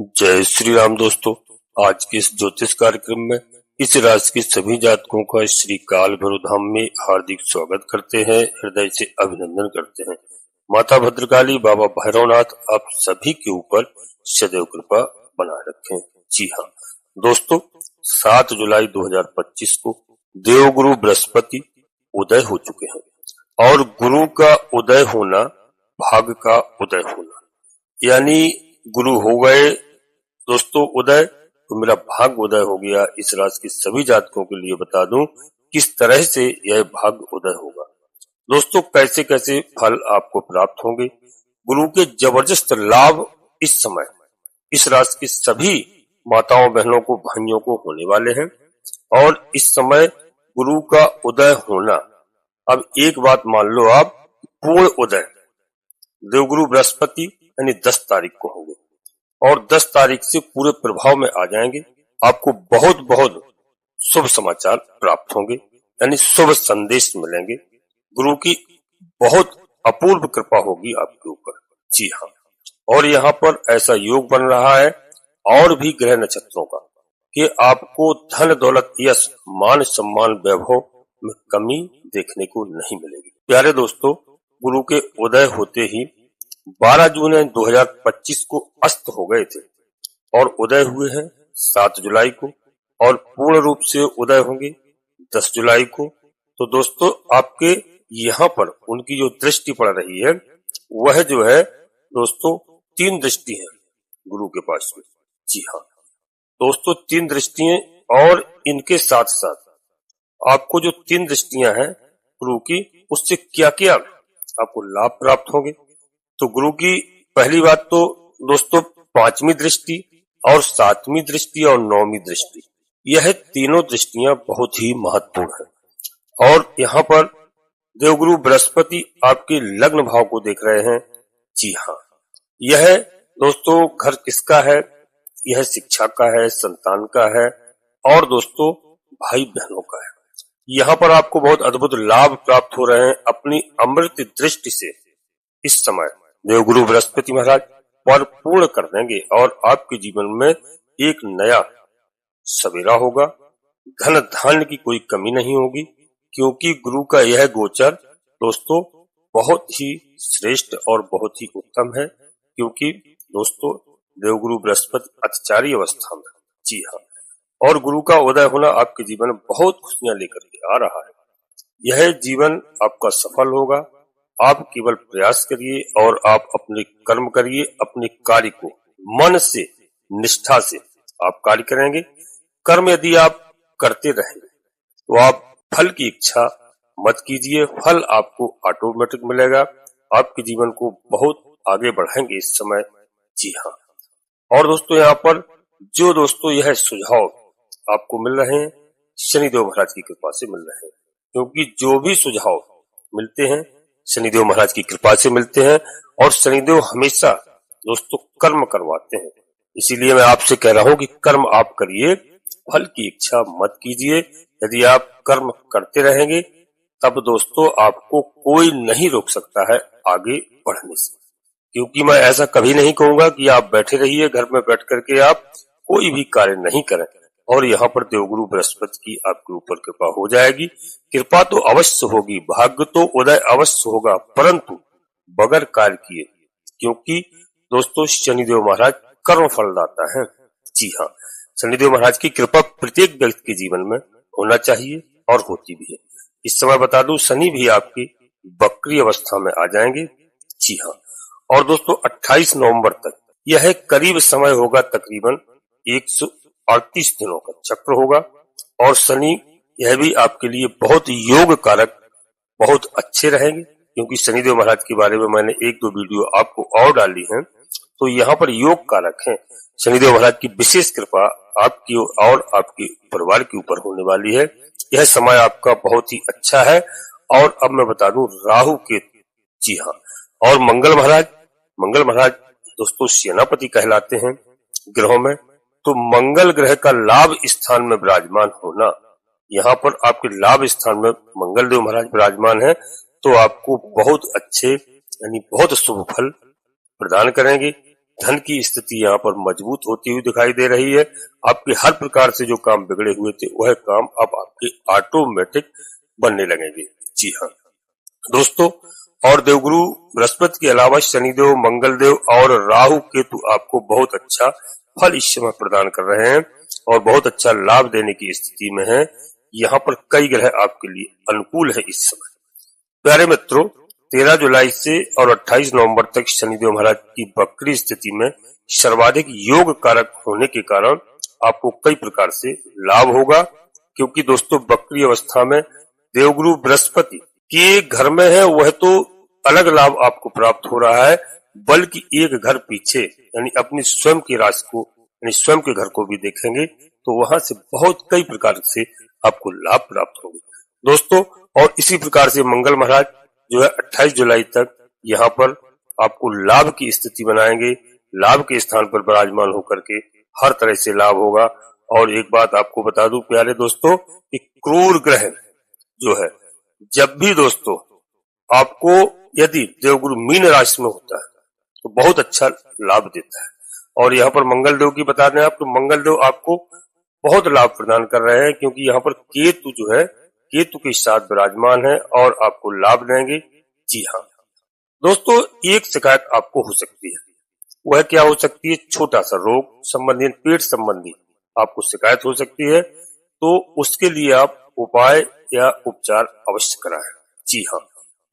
जय श्री राम दोस्तों। आज के इस ज्योतिष कार्यक्रम में इस राशि के सभी जातकों का श्री काल भैरव धाम में हार्दिक स्वागत करते हैं, हृदय से अभिनंदन करते हैं। माता भद्रकाली, बाबा भैरवनाथ आप सभी के ऊपर सदैव कृपा बनाए रखें। जी हाँ दोस्तों, 7 जुलाई 2025 को देवगुरु बृहस्पति उदय हो चुके हैं और गुरु का उदय होना भाग्य का उदय होना, यानी गुरु हो गए दोस्तों उदय तो मेरा भाग्य उदय हो गया। इस राशि के सभी जातकों के लिए बता दूं किस तरह से यह भाग्य उदय होगा। दोस्तों कैसे कैसे फल आपको प्राप्त होंगे, गुरु के जबरदस्त लाभ इस समय इस राशि की सभी माताओं बहनों को भाइयों को होने वाले हैं। और इस समय गुरु का उदय होना, अब एक बात मान लो आप, पूर्ण उदय देवगुरु बृहस्पति यानी 10 तारीख को होंगे और 10 तारीख से पूरे प्रभाव में आ जाएंगे। आपको बहुत बहुत शुभ समाचार प्राप्त होंगे, यानी शुभ संदेश मिलेंगे। गुरु की बहुत अपूर्व कृपा होगी आपके ऊपर। जी हाँ, और यहाँ पर ऐसा योग बन रहा है और भी ग्रह नक्षत्रों का कि आपको धन दौलत यश मान सम्मान वैभव में कमी देखने को नहीं मिलेगी। प्यारे दोस्तों, गुरु के उदय होते ही 12 जून 2025 को अस्त हो गए थे और उदय हुए हैं 7 जुलाई को और पूर्ण रूप से उदय होंगे 10 जुलाई को। तो दोस्तों आपके यहाँ पर उनकी जो दृष्टि पड़ रही है वह जो है दोस्तों 3 दृष्टि है गुरु के पास में। जी हाँ दोस्तों, 3 दृष्टियां और इनके साथ साथ आपको जो 3 दृष्टियां हैं गुरु की, उससे क्या क्या आपको लाभ प्राप्त होंगे। तो गुरु की पहली बात तो दोस्तों 5वीं दृष्टि और 7वीं दृष्टि और 9वीं दृष्टि, यह तीनों दृष्टियां बहुत ही महत्वपूर्ण है। और यहाँ पर देवगुरु बृहस्पति आपके लग्न भाव को देख रहे हैं। जी हाँ, यह दोस्तों घर किसका है? यह शिक्षा का है, संतान का है और दोस्तों भाई बहनों का है। यहाँ पर आपको बहुत अद्भुत लाभ प्राप्त हो रहे हैं अपनी अमृत दृष्टि से। इस समय देवगुरु बृहस्पति महाराज परिपूर्ण कर देंगे और आपके जीवन में एक नया सवेरा होगा। धन धान्य की कोई कमी नहीं होगी, क्योंकि गुरु का यह गोचर दोस्तों बहुत ही श्रेष्ठ और बहुत ही उत्तम है, क्योंकि दोस्तों देवगुरु बृहस्पति अतिचारी अवस्था में। जी हाँ, और गुरु का उदय होना आपके जीवन में बहुत खुशियां लेकर के आ रहा है। यह जीवन आपका सफल होगा। आप केवल प्रयास करिए और आप अपने कर्म करिए, अपने कार्य को मन से निष्ठा से आप कार्य करेंगे। कर्म यदि आप करते रहेंगे तो आप फल की इच्छा मत कीजिए, फल आपको ऑटोमेटिक मिलेगा। आपके जीवन को बहुत आगे बढ़ाएंगे इस समय। जी हाँ, और दोस्तों यहाँ पर जो दोस्तों यह सुझाव आपको मिल रहे हैं शनिदेव महाराज की कृपा से मिल रहे हैं, क्योंकि जो भी सुझाव मिलते हैं शनिदेव महाराज की कृपा से मिलते हैं और शनिदेव हमेशा दोस्तों कर्म करवाते हैं। इसीलिए मैं आपसे कह रहा हूं कि कर्म आप करिए, फल की इच्छा मत कीजिए। यदि आप कर्म करते रहेंगे तब दोस्तों आपको कोई नहीं रोक सकता है आगे बढ़ने से। क्योंकि मैं ऐसा कभी नहीं कहूंगा कि आप बैठे रहिए घर में बैठ करके आप कोई भी कार्य नहीं करें। और यहाँ पर देवगुरु बृहस्पति की आपके ऊपर कृपा हो जाएगी। कृपा तो अवश्य होगी, भाग्य तो उदय अवश्य होगा, परंतु बगैर कार्य किए, क्योंकि दोस्तों शनिदेव महाराज कर्म फलदाता है। जी हाँ, शनिदेव महाराज की कृपा प्रत्येक व्यक्ति के जीवन में होना चाहिए और होती भी है। इस समय बता दूं शनि भी आपकी वक्री अवस्था में आ जाएंगे। जी हाँ, और दोस्तों 28 नवंबर तक यह करीब समय होगा, तकरीबन 138 दिनों का चक्र होगा। और शनि यह भी आपके लिए बहुत योग कारक बहुत अच्छे रहेंगे, क्योंकि शनिदेव महाराज के बारे में मैंने 1-2 वीडियो आपको और डाली हैं। तो यहाँ पर योग कारक हैं। शनिदेव महाराज की विशेष कृपा आपकी और आपके परिवार के ऊपर होने वाली है। यह समय आपका बहुत ही अच्छा है। और अब मैं बता दूं राहु के, जी हाँ, और मंगल महाराज दोस्तों सेनापति कहलाते हैं ग्रहों में। तो मंगल ग्रह का लाभ स्थान में विराजमान होना, यहाँ पर आपके लाभ स्थान में मंगल देव महाराज विराजमान है, तो आपको बहुत अच्छे यानी बहुत शुभ फल प्रदान करेंगे। धन की स्थिति यहाँ पर मजबूत होती हुई दिखाई दे रही है। आपके हर प्रकार से जो काम बिगड़े हुए थे वह काम अब आपके ऑटोमेटिक बनने लगेंगे। जी हाँ दोस्तों, और देवगुरु बृहस्पति के अलावा शनिदेव, मंगलदेव और राहु केतु आपको बहुत अच्छा फल इस समय प्रदान कर रहे हैं और बहुत अच्छा लाभ देने की स्थिति में है। यहाँ पर कई ग्रह आपके लिए अनुकूल है इस समय। प्यारे मित्रों, 13 जुलाई से और 28 नवंबर तक शनिदेव महाराज की वक्री स्थिति में सर्वाधिक योग कारक होने के कारण आपको कई प्रकार से लाभ होगा, क्योंकि दोस्तों वक्री अवस्था में देवगुरु बृहस्पति के घर में है वह तो अलग लाभ आपको प्राप्त हो रहा है, बल्कि एक घर पीछे यानी अपनी स्वयं की राशि को यानी स्वयं के घर को भी देखेंगे तो वहां से बहुत कई प्रकार से आपको लाभ प्राप्त होंगे दोस्तों। और इसी प्रकार से मंगल महाराज जो है 28 जुलाई तक यहाँ पर आपको लाभ की स्थिति बनाएंगे। लाभ के स्थान पर विराजमान होकर के हर तरह से लाभ होगा। और एक बात आपको बता दूं प्यारे दोस्तों कि क्रूर ग्रह जो है जब भी दोस्तों आपको यदि देवगुरु मीन राशि में होता है तो बहुत अच्छा लाभ देता है। और यहाँ पर मंगल देव की बता दें आपको, मंगल देव आपको बहुत लाभ प्रदान कर रहे हैं, क्योंकि यहाँ पर केतु जो है केतु के साथ विराजमान है और आपको लाभ देंगे। जी हाँ दोस्तों, एक शिकायत आपको हो सकती है, वह क्या हो सकती है? छोटा सा रोग संबंधी, पेट संबंधी आपको शिकायत हो सकती है, तो उसके लिए आप उपाय या उपचार अवश्य कराएं। जी हाँ,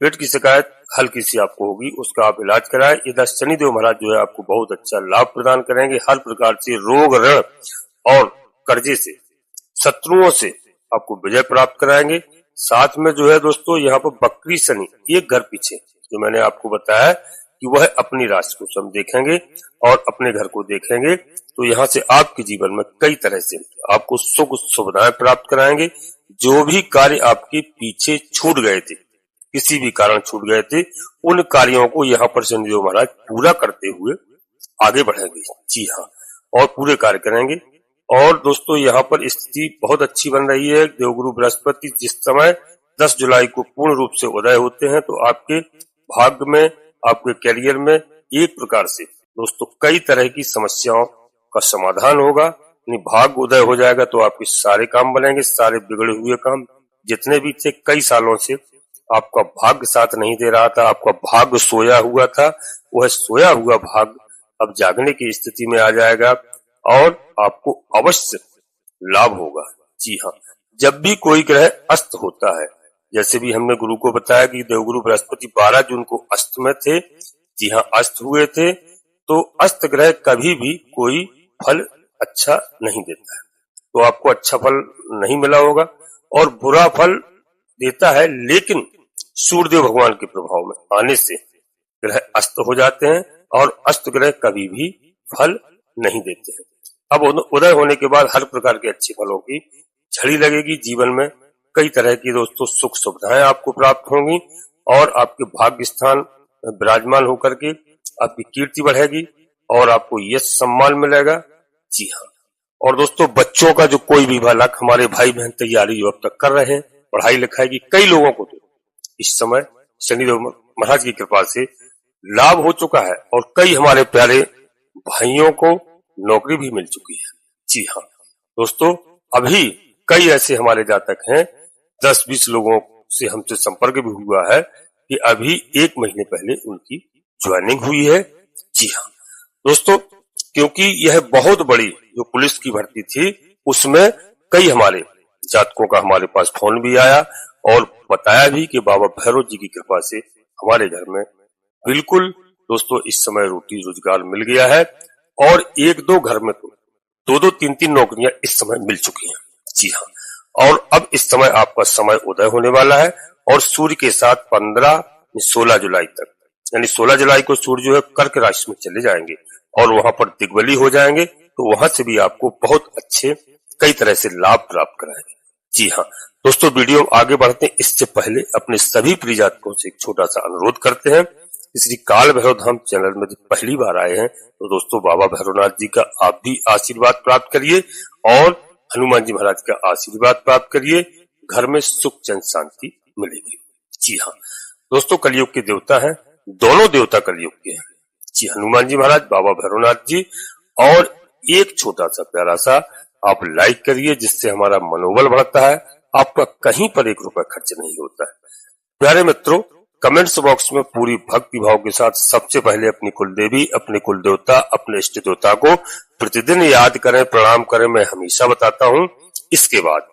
पेट की शिकायत हल्की सी आपको होगी, उसका आप इलाज कराएं। इधर शनिदेव महाराज जो है आपको बहुत अच्छा लाभ प्रदान करेंगे, हर प्रकार से रोग, ऋण और कर्जे से, शत्रुओं से आपको विजय प्राप्त कराएंगे। साथ में जो है दोस्तों यहाँ पर वक्री शनि एक घर पीछे जो मैंने आपको बताया कि वह अपनी राशि को स्वयं देखेंगे और अपने घर को देखेंगे, तो यहाँ से आपके जीवन में कई तरह से आपको सुख सुविधाएं प्राप्त कराएंगे। जो भी कार्य आपके पीछे छूट गए थे, किसी भी कारण छूट गए थे, उन कार्यों को यहाँ पर शनिदेव महाराज पूरा करते हुए आगे बढ़ेंगे। जी हाँ, और पूरे कार्य करेंगे। और दोस्तों यहाँ पर स्थिति बहुत अच्छी बन रही है। देवगुरु बृहस्पति जिस समय 10 जुलाई को पूर्ण रूप से उदय होते हैं तो आपके भाग्य में, आपके कैरियर में एक प्रकार से दोस्तों कई तरह की समस्याओं का समाधान होगा। भाग्य उदय हो जाएगा तो आपके सारे काम बनेंगे, सारे बिगड़े हुए काम जितने भी थे, कई सालों से आपका भाग्य साथ नहीं दे रहा था, आपका भाग्य सोया हुआ था, वह सोया हुआ भाग्य अब जागने की स्थिति में आ जाएगा और आपको अवश्य लाभ होगा। जी हाँ, जब भी कोई ग्रह अस्त होता है, जैसे भी हमने गुरु को बताया कि देवगुरु बृहस्पति 12 जून को अस्त में थे, जी हाँ अस्त हुए थे, तो अस्त ग्रह कभी भी कोई फल अच्छा नहीं देता है, तो आपको अच्छा फल नहीं मिला होगा और बुरा फल देता है। लेकिन सूर्यदेव भगवान के प्रभाव में आने से ग्रह अस्त हो जाते हैं और अस्त ग्रह कभी भी फल नहीं देते हैं। अब उदय होने के बाद हर प्रकार के अच्छे फलों की झड़ी लगेगी, जीवन में कई तरह की दोस्तों सुख सुविधाएं आपको प्राप्त होंगी और आपके भाग्य स्थान विराजमान होकर के आपकी कीर्ति बढ़ेगी और आपको यश सम्मान मिलेगा। जी हाँ, और दोस्तों बच्चों का जो कोई भी बालक, हमारे भाई बहन तैयारी अब तक कर रहे हैं पढ़ाई लिखाई की, कई लोगों को तो इस समय शनिदेव महाराज की कृपा से लाभ हो चुका है और कई हमारे प्यारे भाइयों को नौकरी भी मिल चुकी है। जी हाँ दोस्तों, अभी कई ऐसे हमारे जातक हैं, 10-20 लोगों से हमसे संपर्क भी हुआ है कि अभी 1 महीने पहले उनकी ज्वाइनिंग हुई है। जी हाँ दोस्तों, क्योंकि यह बहुत बड़ी जो पुलिस की भर्ती थी उसमें कई हमारे जातकों का हमारे पास फोन भी आया और बताया भी कि बाबा भैरव जी की कृपा से हमारे घर में बिल्कुल दोस्तों इस समय रोटी रोजगार मिल गया है और 1-2 घर में तो 2-2, 3-3 नौकरियां इस समय मिल चुकी हैं। जी हाँ, और अब इस समय आपका समय उदय होने वाला है और सूर्य के साथ 15-16 जुलाई तक, यानी 16 जुलाई को सूर्य जो है कर्क राशि में चले जाएंगे और वहां पर दिग्बली हो जाएंगे, तो वहां से भी आपको बहुत अच्छे कई तरह से लाभ प्राप्त कराएंगे। जी हाँ दोस्तों, वीडियो आगे बढ़ते हैं इससे पहले अपने सभी प्रिय जातकों से एक छोटा सा अनुरोध करते हैं। श्री काल भैरव धाम चैनल में पहली बार आए हैं तो दोस्तों बाबा भैरवनाथ जी का आप भी आशीर्वाद प्राप्त करिए और हनुमान जी महाराज का आशीर्वाद प्राप्त करिए, घर में सुख चैन शांति मिलेगी। जी हाँ दोस्तों, कलयुग के देवता हैं, दोनों देवता कलयुग के हैं। जी हनुमान जी महाराज, बाबा भैरवनाथ जी। और एक छोटा सा प्यारा सा आप लाइक करिए, जिससे हमारा मनोबल बढ़ता है। आपका कहीं पर 1 रुपया खर्च नहीं होता है। प्यारे मित्रों, कमेंट्स बॉक्स में पूरी भक्ति भाव के साथ सबसे पहले अपनी कुल देवी, अपने कुल देवता, अपने इष्ट देवता को प्रतिदिन याद करें, प्रणाम करें। मैं हमेशा बताता हूँ। इसके बाद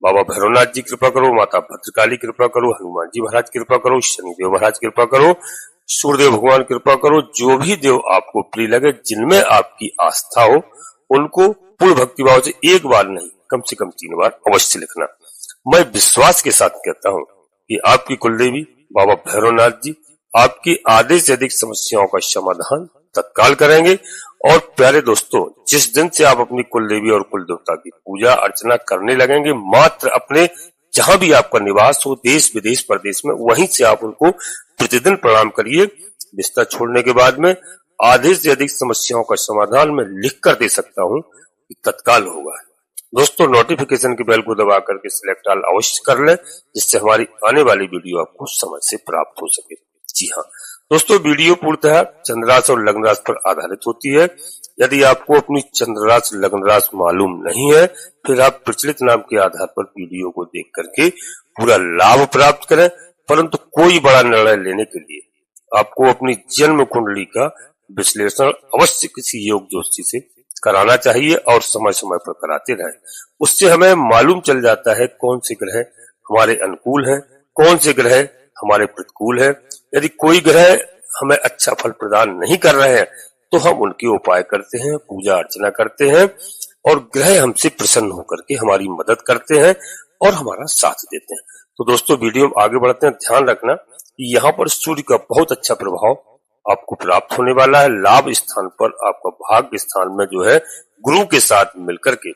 बाबा भैरवनाथ जी कृपा करो, माता भद्रकाली कृपा करो, हनुमान जी महाराज कृपा करो, शनिदेव महाराज कृपा करो, सूर्यदेव भगवान कृपा करो। जो भी देव आपको प्रिय लगे, जिनमें आपकी आस्था हो, उनको पूर्ण भक्ति भाव से एक बार नहीं, कम से कम 3 बार अवश्य लिखना। मैं विश्वास के साथ कहता हूँ कि आपकी कुलदेवी बाबा भैरवनाथ जी आपकी आधे से अधिक समस्याओं का समाधान तत्काल करेंगे। और प्यारे दोस्तों, जिस दिन से आप अपनी कुलदेवी और कुल देवता की पूजा अर्चना करने लगेंगे, मात्र अपने जहां भी आपका निवास हो, देश विदेश परदेश में, वहीं से आप उनको प्रतिदिन प्रणाम करिए। बिस्तर छोड़ने के बाद में आधे से अधिक समस्याओं का समाधान मैं लिख कर दे सकता हूँ कि तत्काल होगा। दोस्तों, नोटिफिकेशन की बेल को दबा करके सिलेक्ट ऑल अवश्य कर लें, जिससे हमारी आने वाली वीडियो आपको समय से प्राप्त हो सके। जी हाँ दोस्तों, वीडियो पूर्णतः चंद्रराशि और लग्न राशि पर आधारित होती है। यदि आपको अपनी चंद्रराशि लग्न राशि मालूम नहीं है, फिर आप प्रचलित नाम के आधार पर वीडियो को देख करके पूरा लाभ प्राप्त करें। परंतु कोई बड़ा निर्णय लेने के लिए आपको अपनी जन्म कुंडली का विश्लेषण अवश्य किसी योग ज्योतिषी से कराना चाहिए, और समय समय पर कराते रहें। उससे हमें मालूम चल जाता है कौन से ग्रह हमारे अनुकूल हैं, कौन से ग्रह हमारे प्रतिकूल हैं। यदि कोई ग्रह हमें अच्छा फल प्रदान नहीं कर रहे हैं, तो हम उनके उपाय करते हैं, पूजा अर्चना करते हैं, और ग्रह हमसे प्रसन्न होकर के हमारी मदद करते हैं और हमारा साथ देते हैं। तो दोस्तों, वीडियो में आगे बढ़ते हैं। ध्यान रखना कि यहाँ पर सूर्य का बहुत अच्छा प्रभाव आपको प्राप्त होने वाला है। लाभ स्थान पर आपका भाग्य स्थान में जो है, गुरु के साथ मिलकर के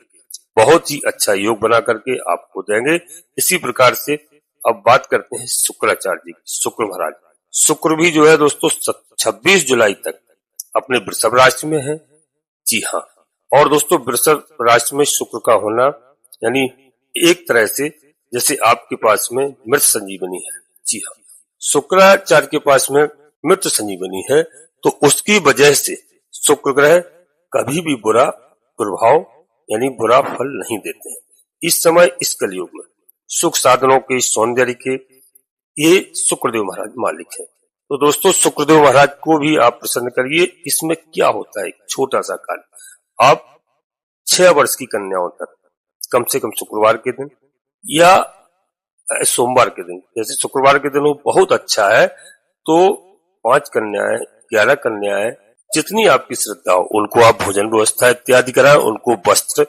बहुत ही अच्छा योग बना करके आपको देंगे। इसी प्रकार से अब बात करते हैं शुक्राचार्य जी, शुक्र महाराज। शुक्र भी जो है दोस्तों 26 जुलाई तक अपने वृषभ राशि में है। जी हाँ, और दोस्तों वृषभ राशि में शुक्र का होना यानी एक तरह से जैसे आपके पास में मृत संजीवनी है। जी हाँ, शुक्राचार्य के पास में मृत संजीवनी है, तो उसकी वजह से शुक्र ग्रह कभी भी बुरा प्रभाव यानी बुरा फल नहीं देते हैं। इस समय इस कलयुग में सुख साधनों के, सौंदर्य के, ये शुक्रदेव महाराज मालिक है। तो दोस्तों, शुक्रदेव महाराज को भी आप प्रसन्न करिए। इसमें क्या होता है, छोटा सा कार्य, आप 6 वर्ष की कन्याओं तक कम से कम शुक्रवार के दिन या सोमवार के दिन, जैसे शुक्रवार के दिन वो बहुत अच्छा है, तो 5 कन्याएं, 11 कन्याएं, जितनी आपकी श्रद्धा हो, उनको आप भोजन व्यवस्था इत्यादि कराएं। उनको वस्त्र,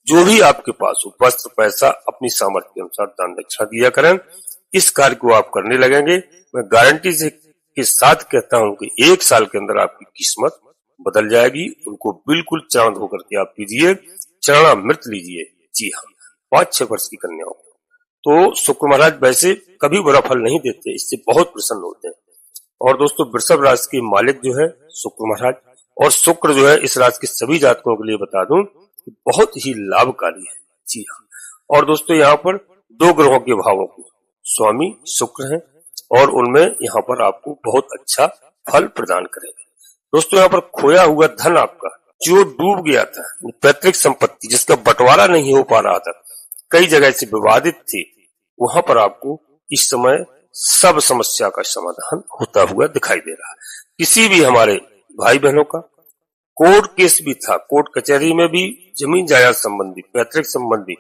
जो भी आपके पास हो, वस्त्र, पैसा, अपनी सामर्थ्य के अनुसार दान दक्षिणा दिया करें। इस कार्य को आप करने लगेंगे, मैं गारंटी से के साथ कहता हूं कि 1 साल के अंदर आपकी किस्मत बदल जाएगी। उनको बिल्कुल चरण धोकर के आप पीजिए, चरणामृत लीजिए। जी हाँ, 5-6 वर्ष की कन्याओं को तो शुक्र महाराज वैसे कभी बुरा फल नहीं देते, इससे बहुत प्रसन्न होते हैं। और दोस्तों, वृषभ राशि के मालिक जो है शुक्र महाराज, और शुक्र जो है इस राशि के सभी जातकों के लिए बता दूं बहुत ही लाभकारी है। जी हाँ, और दोस्तों यहाँ पर 2 ग्रहों के भावों के स्वामी शुक्र हैं, और उनमें यहाँ पर आपको बहुत अच्छा फल प्रदान करेंगे। दोस्तों, यहाँ पर खोया हुआ धन आपका जो डूब गया था, पैतृक संपत्ति जिसका बंटवारा नहीं हो पा रहा था, कई जगह से विवादित थी, वहां पर आपको इस समय सब समस्या का समाधान होता हुआ दिखाई दे रहा है। किसी भी हमारे भाई बहनों का कोर्ट केस भी था, कोर्ट कचहरी में भी जमीन जायदाद संबंधी, पैतृक संबंधी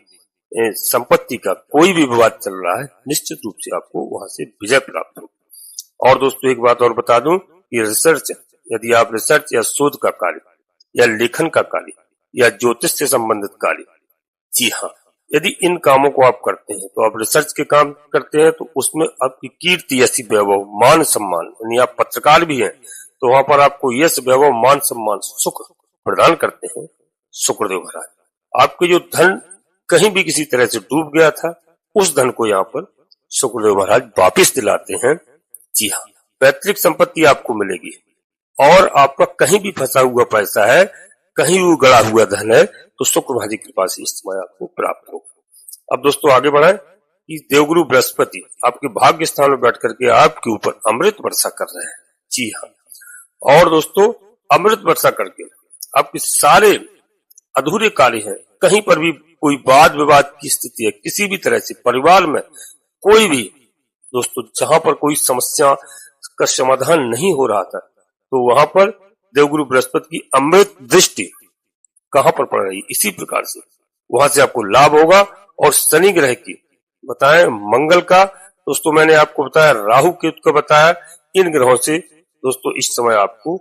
संपत्ति का कोई भी विवाद चल रहा है, निश्चित रूप से आपको वहां से विजय प्राप्त होगी। और दोस्तों, एक बात और बता दूं कि रिसर्च, यदि आप रिसर्च या शोध का कार्य या लेखन का कार्य या ज्योतिष से संबंधित कार्य, जी हाँ, यदि इन कामों को आप करते हैं, तो आप रिसर्च के काम करते हैं, तो उसमें आपकी कीर्ति, यश, वैभव, मान सम्मान, यानी आप पत्रकार भी हैं, तो वहां पर आपको यश, वैभव, मान सम्मान, सुख प्रदान करते हैं शुक्रदेव महाराज। आपके जो धन कहीं भी किसी तरह से डूब गया था, उस धन को यहाँ पर शुक्रदेव महाराज वापिस दिलाते हैं। जी हाँ, पैतृक संपत्ति आपको मिलेगी, और आपका कहीं भी फंसा हुआ पैसा है, कहीं भी गड़ा हुआ धन है, तो शुक्र महाराज की कृपा से इस समय आपको प्राप्त होगा। अब दोस्तों आगे बढ़ाएं कि देवगुरु बृहस्पति आपके भाग्य स्थान में बैठ करके आपके ऊपर अमृत वर्षा कर रहे हैं। जी हाँ, और दोस्तों अमृत वर्षा करके आपके सारे अधूरे कार्य हैं, कहीं पर भी कोई वाद विवाद की स्थिति है, किसी भी तरह से परिवार में कोई भी दोस्तों जहां पर कोई समस्या का समाधान नहीं हो रहा था, तो वहां पर देवगुरु बृहस्पति की अमृत दृष्टि कहां पर पड़ रही है, इसी प्रकार से वहां से आपको लाभ होगा। और शनि ग्रह की बताएं, मंगल का दोस्तों मैंने आपको बताया, राहु केतु का बताया, इन ग्रहों से दोस्तों इस समय आपको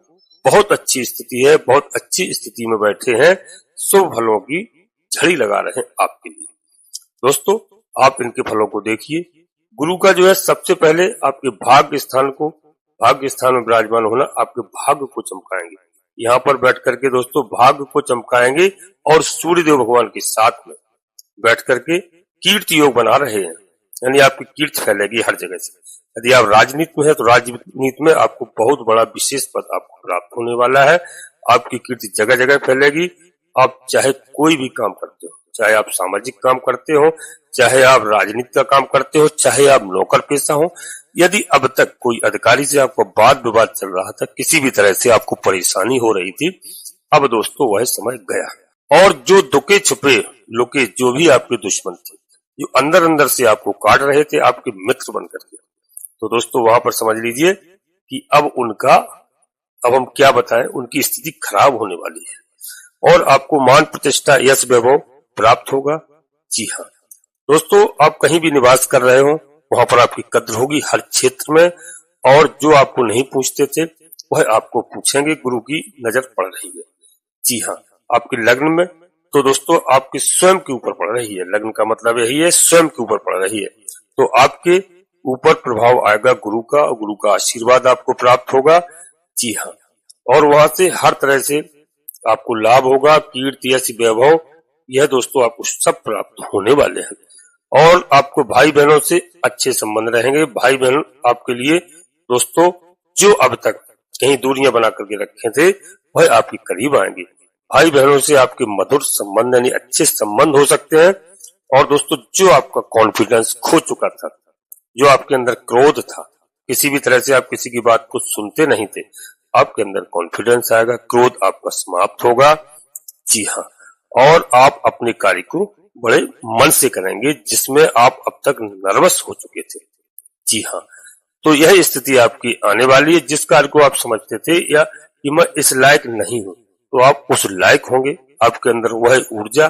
बहुत अच्छी स्थिति है, बहुत अच्छी स्थिति में बैठे हैं, शुभ फलों की झड़ी लगा रहे हैं आपके लिए। दोस्तों आप इनके फलों को देखिए। गुरु का जो है सबसे पहले आपके भाग्य स्थान में विराजमान होना आपके भाग्य को चमकाएंगे। यहाँ पर बैठ करके दोस्तों भाग्य को चमकाएंगे और सूर्य देव भगवान के साथ में बैठ करके कीर्ति योग बना रहे हैं, यानी आपकी कीर्ति फैलेगी हर जगह से। यदि आप राजनीति में है तो राजनीति में आपको बहुत बड़ा विशेष पद आपको प्राप्त होने वाला है। आपकी कीर्ति जगह जगह फैलेगी। आप चाहे कोई भी काम करते हो, चाहे आप सामाजिक काम करते हो, चाहे आप राजनीति का काम करते हो, चाहे आप नौकर पेशा हो, यदि अब तक कोई अधिकारी से आपको वाद विवाद चल रहा था, किसी भी तरह से आपको परेशानी हो रही थी, अब दोस्तों वह समय गया। और जो दुखे छुपे लुके जो भी आपके दुश्मन थे, जो अंदर अंदर से आपको काट रहे थे, आपके मित्र बनकर के, तो दोस्तों वहां पर समझ लीजिए कि अब हम क्या बताएं, उनकी स्थिति खराब होने वाली है और आपको मान प्रतिष्ठा यश वैभव प्राप्त होगा। जी हाँ दोस्तों, आप कहीं भी निवास कर रहे हो वहां पर आपकी कद्र होगी हर क्षेत्र में, और जो आपको नहीं पूछते थे वह आपको पूछेंगे, गुरु की नजर पड़ रही है। जी हाँ, आपके लग्न में तो दोस्तों आपके स्वयं के ऊपर पड़ रही है, लग्न का मतलब यही है स्वयं के ऊपर पड़ रही है, तो आपके ऊपर प्रभाव आएगा गुरु का, और गुरु का आशीर्वाद आपको प्राप्त होगा। जी हाँ, और वहां से हर तरह से आपको लाभ होगा, कीर्ति यश वैभव यह दोस्तों आपको सब प्राप्त होने वाले हैं। और आपको भाई बहनों से अच्छे संबंध रहेंगे। भाई बहन आपके लिए दोस्तों जो अब तक कहीं दूरियां बना करके रखे थे वह आपके करीब आएंगे। भाई बहनों से आपके मधुर संबंध यानी अच्छे संबंध हो सकते हैं। और दोस्तों जो आपका कॉन्फिडेंस खो चुका था, जो आपके अंदर क्रोध था, किसी भी तरह से आप किसी की बात को सुनते नहीं थे, आपके अंदर कॉन्फिडेंस आएगा, क्रोध आपका समाप्त होगा। जी हाँ, और आप अपने कार्य को बड़े मन से करेंगे जिसमें आप अब तक नर्वस हो चुके थे। जी हाँ, तो यह स्थिति आपकी आने वाली है। जिस कार्य को आप समझते थे या कि मैं इस लायक नहीं हूं, तो आप उस लायक होंगे। आपके अंदर वह ऊर्जा,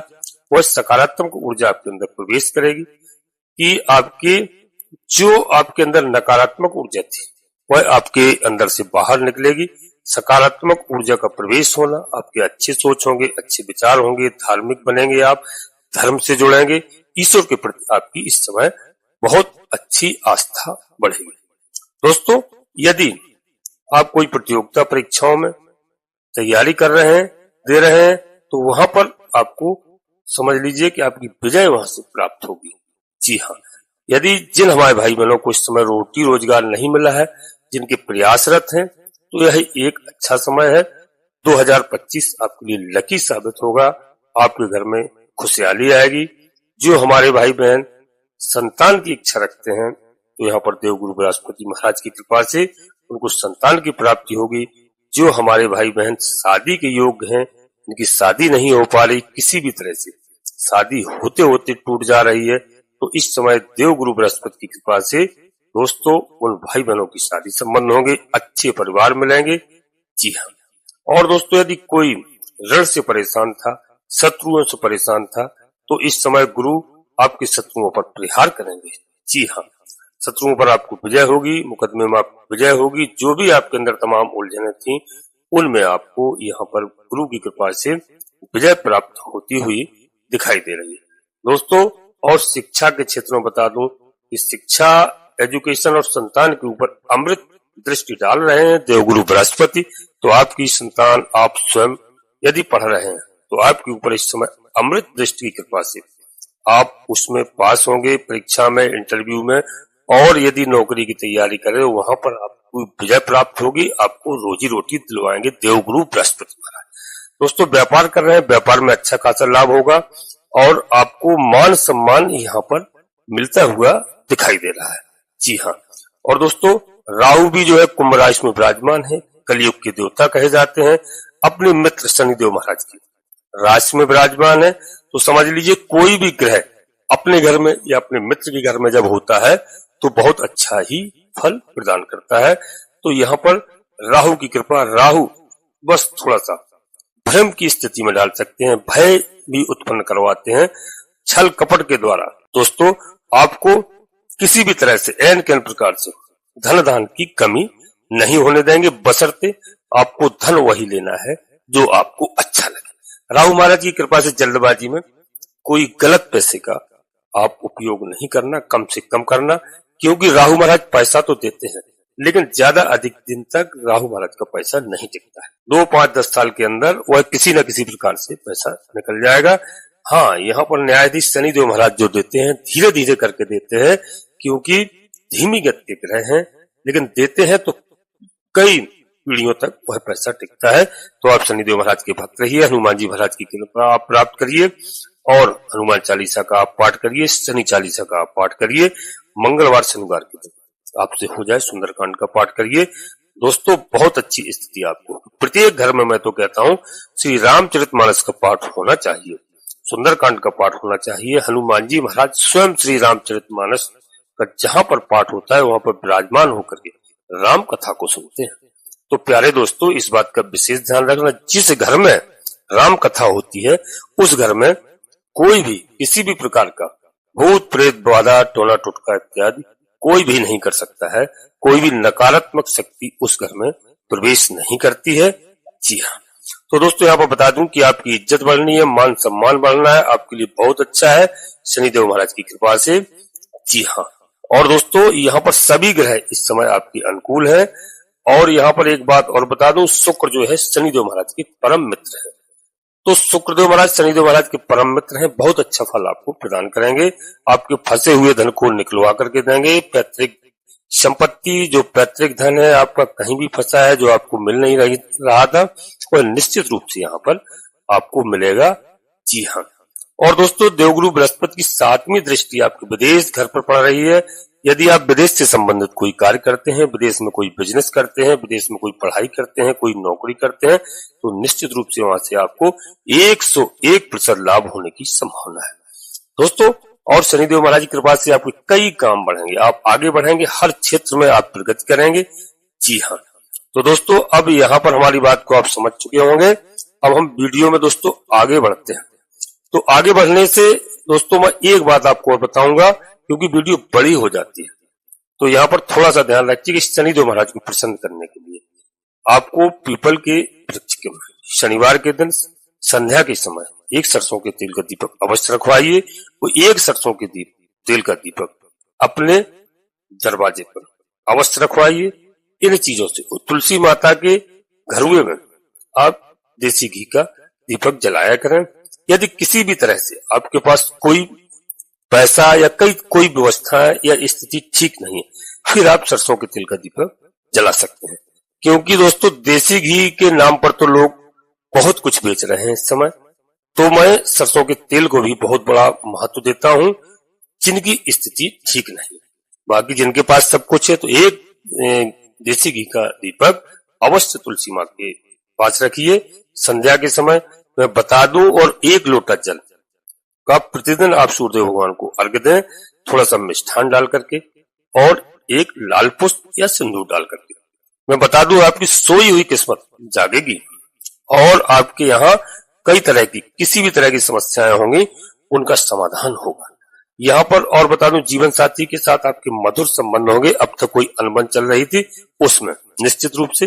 वह सकारात्मक ऊर्जा आपके अंदर प्रवेश करेगी कि आपके अंदर नकारात्मक ऊर्जा थी वह आपके अंदर से बाहर निकलेगी। सकारात्मक ऊर्जा का प्रवेश होना, आपके अच्छे सोच होंगे, अच्छे विचार होंगे, धार्मिक बनेंगे, आप धर्म से जुड़ेंगे, ईश्वर के प्रति आपकी इस समय बहुत अच्छी आस्था बढ़ेगी। दोस्तों यदि आप कोई प्रतियोगिता परीक्षाओं में तैयारी कर रहे हैं, दे रहे हैं, तो वहां पर आपको समझ लीजिए कि आपकी विजय वहां से प्राप्त होगी। जी हाँ, यदि जिन हमारे भाई बहनों को इस समय रोटी रोजगार नहीं मिला है, जिनके प्रयासरत हैं, तो यह एक अच्छा समय है। 2025 आपके लिए लकी साबित होगा। आपके घर में खुशहाली आएगी। जो हमारे भाई बहन संतान की इच्छा रखते हैं, तो यहाँ पर देवगुरु बृहस्पति महाराज की कृपा से उनको संतान की प्राप्ति होगी। जो हमारे भाई बहन शादी के योग्य हैं, इनकी शादी नहीं हो पा रही, किसी भी तरह से शादी होते होते टूट जा रही है, तो इस समय देवगुरु बृहस्पति की कृपा से दोस्तों उन भाई बहनों की शादी संबंध होंगे, अच्छे परिवार मिलेंगे। जी हाँ, और दोस्तों यदि कोई ऋण से परेशान था, शत्रुओं से परेशान था, तो इस समय गुरु आपके शत्रुओं पर प्रहार करेंगे। जी हाँ, शत्रुओं पर आपको विजय होगी, मुकदमे में आपको विजय होगी। जो भी आपके अंदर तमाम उलझने थी, उनमें आपको यहाँ पर गुरु की कृपा से विजय प्राप्त होती हुई दिखाई दे रही है। दोस्तों और शिक्षा के क्षेत्र में बता दूं कि शिक्षा, एजुकेशन और संतान के ऊपर अमृत दृष्टि डाल रहे हैं देवगुरु बृहस्पति। तो आपकी संतान, आप स्वयं यदि पढ़ रहे हैं, तो आपके ऊपर इस समय अमृत दृष्टि की कृपा से आप उसमें पास होंगे, परीक्षा में, इंटरव्यू में। और यदि नौकरी की तैयारी करें, वहां पर आपको विजय प्राप्त होगी, आपको रोजी रोटी दिलवाएंगे देवगुरु बृहस्पति महाराज। दोस्तों व्यापार कर रहे हैं, व्यापार में अच्छा खासा लाभ होगा और आपको मान सम्मान यहाँ पर मिलता हुआ दिखाई दे रहा है। जी हाँ, और दोस्तों राहु भी जो है कुंभ राशि में विराजमान है, कलयुग के देवता कहे जाते हैं, अपने मित्र शनिदेव महाराज की राशि में विराजमान है। तो समझ लीजिए कोई भी ग्रह अपने घर में या अपने मित्र के घर में जब होता है तो बहुत अच्छा ही फल प्रदान करता है। तो यहाँ पर राहु की कृपा, राहु बस थोड़ा सा भ्रम की स्थिति में डाल सकते हैं, भय भी उत्पन्न करवाते हैं छल कपट के द्वारा। दोस्तों आपको किसी भी तरह से एन के प्रकार से धन दान की कमी नहीं होने देंगे, बशर्ते आपको धन वही लेना है जो आपको अच्छा लगे। राहु महाराज की कृपा से जल्दबाजी में कोई गलत पैसे का आप उपयोग नहीं करना, कम से कम करना, क्योंकि राहु महाराज पैसा तो देते हैं लेकिन ज्यादा अधिक दिन तक राहु महाराज का पैसा नहीं टिकता है। 2, 5, 10 साल के अंदर वह किसी न किसी प्रकार से पैसा निकल जाएगा। हाँ, यहाँ पर न्यायाधीश शनिदेव महाराज जो देते हैं धीरे धीरे करके देते हैं, क्योंकि धीमी गति के ग्रह हैं, लेकिन देते हैं तो कई पीढ़ियों तक वह पैसा टिकता है। तो आप शनिदेव महाराज के भक्त रहिए, हनुमान जी महाराज की कृपा आप प्राप्त करिए और हनुमान चालीसा का आप पाठ करिए, शनि चालीसा का आप पाठ करिए, मंगलवार शनिवार के दिन आपसे हो जाए सुंदरकांड का पाठ करिए। दोस्तों बहुत अच्छी स्थिति आपको, प्रत्येक घर में मैं तो कहता हूँ श्री रामचरितमानस का पाठ होना चाहिए, सुंदरकांड का पाठ होना चाहिए। हनुमान जी महाराज स्वयं श्री रामचरितमानस का जहां पर पाठ होता है वहां पर विराजमान होकर के राम कथा को सुनते हैं। तो प्यारे दोस्तों इस बात का विशेष ध्यान रखना, जिस घर में राम कथा होती है उस घर में कोई भी किसी भी प्रकार का भूत प्रेत बाधा टोना टोटका इत्यादि कोई भी नहीं कर सकता है, कोई भी नकारात्मक शक्ति उस घर में प्रवेश नहीं करती है। जी हाँ, तो दोस्तों यहाँ पर बता दूं कि आपकी इज्जत बढ़नी है, मान सम्मान बढ़ना है, आपके लिए बहुत अच्छा है शनिदेव महाराज की कृपा से। जी हाँ, और दोस्तों यहाँ पर सभी ग्रह इस समय आपके अनुकूल है। और यहाँ पर एक बात और बता दूं, शुक्र जो है शनिदेव महाराज के परम मित्र है। तो शुक्रदेव महाराज शनिदेव महाराज के परम मित्र हैं, बहुत अच्छा फल आपको प्रदान करेंगे, आपके फंसे हुए धन को निकलवा करके देंगे। पैतृक संपत्ति, जो पैतृक धन है आपका कहीं भी फंसा है, जो आपको मिल नहीं रहा था, वह निश्चित रूप से यहाँ पर आपको मिलेगा। जी हाँ, और दोस्तों देवगुरु बृहस्पति की 7वीं दृष्टि आपके विदेश घर पर पड़ रही है। यदि आप विदेश से संबंधित कोई कार्य करते हैं, विदेश में कोई बिजनेस करते हैं, विदेश में कोई पढ़ाई करते हैं, कोई नौकरी करते हैं, तो निश्चित रूप से वहां से आपको 101% लाभ होने की संभावना है दोस्तों। और शनिदेव महाराज की कृपा से आपके कई काम बढ़ेंगे, आप आगे बढ़ेंगे, हर क्षेत्र में आप प्रगति करेंगे। जी हाँ, तो दोस्तों अब यहाँ पर हमारी बात को आप समझ चुके होंगे। अब हम वीडियो में दोस्तों आगे बढ़ते हैं। तो आगे बढ़ने से दोस्तों मैं एक बात आपको और बताऊंगा, क्योंकि वीडियो बड़ी हो जाती है, तो यहाँ पर थोड़ा सा ध्यान रखिए कि शनिदेव महाराज को प्रसन्न करने के लिए आपको पीपल के वृक्ष के शनिवार के दिन संध्या के समय एक सरसों के तेल का दीपक अवश्य रखवाइए। वो एक सरसों के तेल का दीपक अपने दरवाजे पर अवश्य रखवाइए। इन चीजों से तुलसी माता के घरुए में आप देसी घी का दीपक जलाया करें। यदि किसी भी तरह से आपके पास कोई पैसा या कोई व्यवस्था या स्थिति ठीक नहीं है, फिर आप सरसों के तेल का दीपक जला सकते हैं, क्योंकि दोस्तों देसी घी के नाम पर तो लोग बहुत कुछ बेच रहे हैं इस समय। तो मैं सरसों के तेल को भी बहुत बड़ा महत्व देता हूं जिनकी स्थिति ठीक नहीं। बाकी जिनके पास सब कुछ है तो एक देसी घी का दीपक अवश्य तुलसी माँ के पास रखिए। संध्या के समय मैं बता दूं, और 1 लोटा जल का प्रतिदिन आप सूर्यदेव भगवान को अर्घ्य दें, थोड़ा सा मिष्ठान डाल करके और एक लाल पुष्प या सिंदूर डाल करके। मैं बता दूं आपकी सोई हुई किस्मत जागेगी और आपके यहाँ कई तरह की किसी भी तरह की समस्याएं होंगी उनका समाधान होगा। यहाँ पर और बता दूं, जीवन साथी के साथ आपके मधुर संबंध होंगे। अब तक कोई अनबन चल रही थी उसमें निश्चित रूप से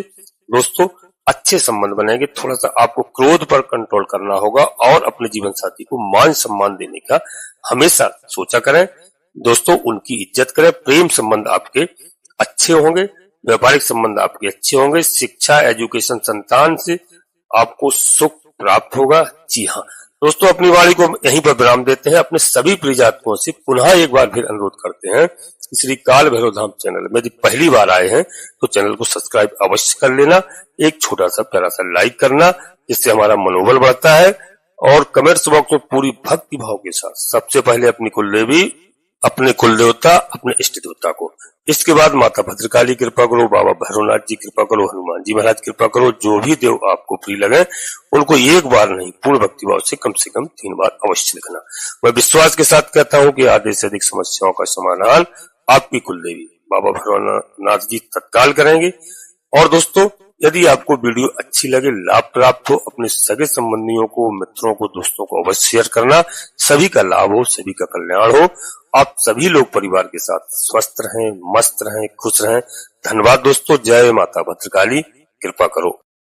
दोस्तों अच्छे संबंध बनेंगे। थोड़ा सा आपको क्रोध पर कंट्रोल करना होगा और अपने जीवन साथी को मान सम्मान देने का हमेशा सोचा करें दोस्तों, उनकी इज्जत करें। प्रेम संबंध आपके अच्छे होंगे, व्यापारिक संबंध आपके अच्छे होंगे, शिक्षा एजुकेशन संतान से आपको सुख प्राप्त होगा। जी हाँ दोस्तों, अपनी वाणी को यहीं पर विराम देते हैं। अपने सभी प्रिय जातकों से पुनः एक बार फिर अनुरोध करते हैं, श्री काल भैरव धाम चैनल में यदि पहली बार आए हैं तो चैनल को सब्सक्राइब अवश्य कर लेना, एक छोटा सा प्यारा सा लाइक करना, जिससे हमारा मनोबल बढ़ता है। और कमेंट्स बॉक्स में पूरी भक्ति भाव के साथ सबसे पहले अपनी कुलदेवी, अपने कुल देवता, अपने इष्ट देवता को इसके बाद माता भद्रकाली कृपा करो, बाबा भैरवनाथ जी कृपा करो, हनुमान जी महाराज कृपा करो। जो भी देव आपको प्रिय लगे उनको एक बार नहीं, पूर्ण भक्तिभाव से कम 3 बार अवश्य लिखना। मैं विश्वास के साथ कहता हूँ कि आधे से अधिक समस्याओं का समाधान आपकी कुलदेवी बाबा भैरवनाथ जी तत्काल करेंगे। और दोस्तों, यदि आपको वीडियो अच्छी लगे, लाभ प्राप्त हो, अपने सगे संबंधियों को, मित्रों को, दोस्तों को अवश्य शेयर करना। सभी का लाभ हो, सभी का कल्याण हो, आप सभी लोग परिवार के साथ स्वस्थ रहें, मस्त रहें, खुश रहें। धन्यवाद दोस्तों। जय माता भद्रकाली, कृपा करो।